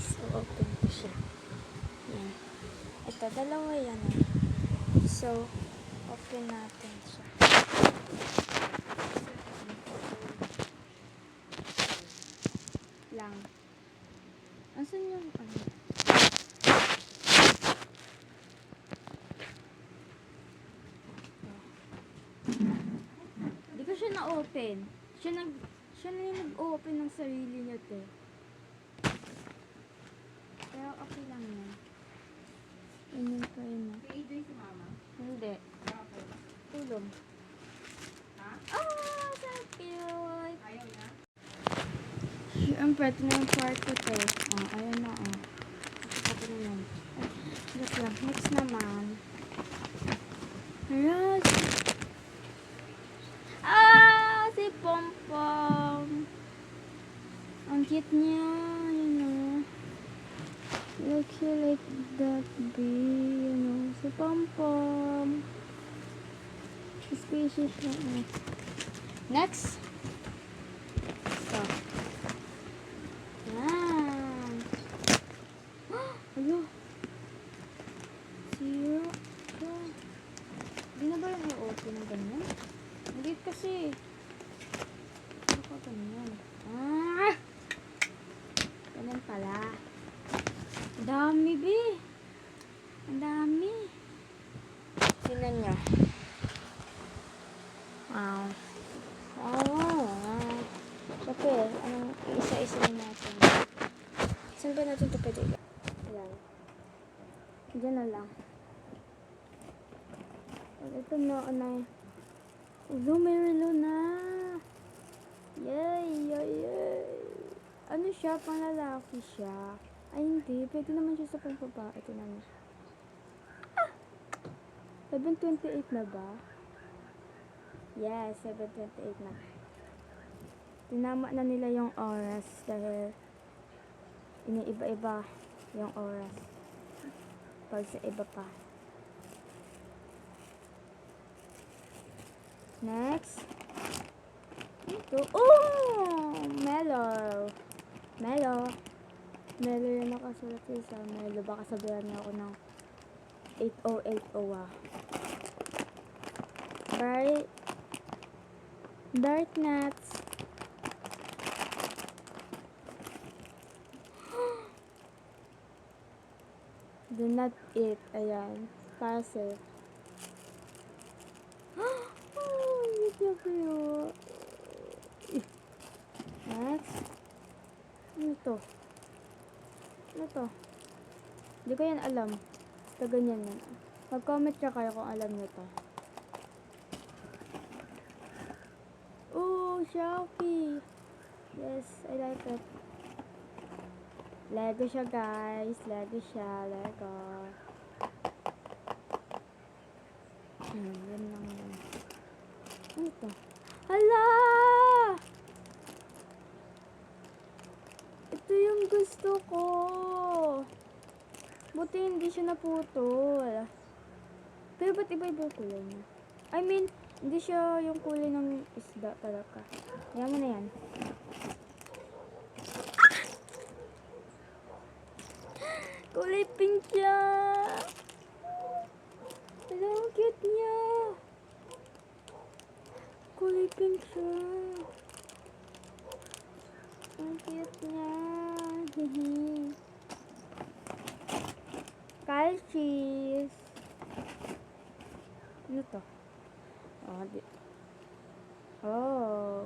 guys. O-open ko siya. Yan. Ito, dalawa yan. So, open natin siya. Lang. Asan yung ano? Hindi ko siya na-open. Siya na yung nag-open ng sarili niya, te. Pero okay lang yan. Ayun pa yun. Si AJ si mama? Hindi. Bakit? Tulong. Ha? Oh, so cute! Ayaw na? Siyempre, ito na yung part ko, te. Oh, ayun na, oh. Ito na yun. Wait lang. Next naman. Ayan. Ah! Si Pompom! Ang cute niya. You know. Like she like that bee. You know. Si Pompom. Species siya. Next. So. Yan. Ayo. Zero. Hindi na ba yung i-open ng ganyan? Hindi kasi. Ano ka ganyan? Ah! Ganyan pala. Ang dami, be. Ang dami. Tingnan nyo. Wow. Wow. Siyempre, isa-isa na natin. Saan ba natin ito pwede? Ayan. Diyan na lang. Ito na, ulo, may relo na. Yay, yay, yay. Ano siya? Panglalaki siya. Ay, hindi. Pwede naman siya sa pangbabae. Ito naman siya. Ah! 7:28 na ba? Yes, 7:28 na. Tinama na nila yung oras dahil iniiba-iba yung oras. Pag sa iba pa. Next. Ito. Oh! Melo. Melo. Melo yung nakasulat sa Melo. Baka sabihan niya ako ng 8080 ah. Dark nuts. Do not eat. Ayan. Parcel. Oh, medyo cute. Next. Ano to? Ano to? Hindi ko yan alam. Basta ganyan yan. Mag-comment siya kayo kung alam nyo to. Oh, Shopee. Yes, I like it. Lego siya, guys. Lego siya. Lego. Yan lang yan. Ano to? Hala! Ito yung gusto ko. Buti hindi siya naputol. Pero ba't iba-iba yung kulay niya? I mean, hindi siya yung kulay ng isda talaga. Ayan mo na yan. Kulay pink siya. Hello, ang cute niya. Kulay pink siya. Ang cute niya. Kyle cheese. Ano to? Oh.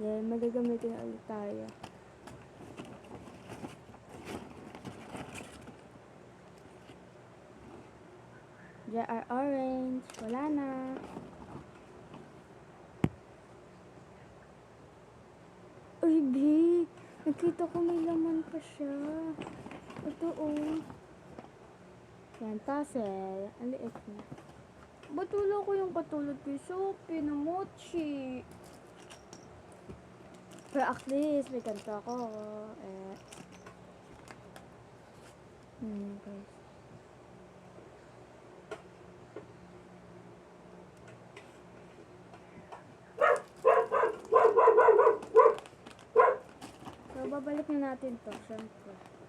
Yan, magagamitin na ulit tayo. JR orange. Wala na. Uy, big. Nakita ko may laman pa siya. Ito, oh. Yan, tassel. Ang liit na. Batula ko yung katulad kay Sophie na mochi. Pero at least, may ganito ako. Guys. So, babalik na natin to, syempre.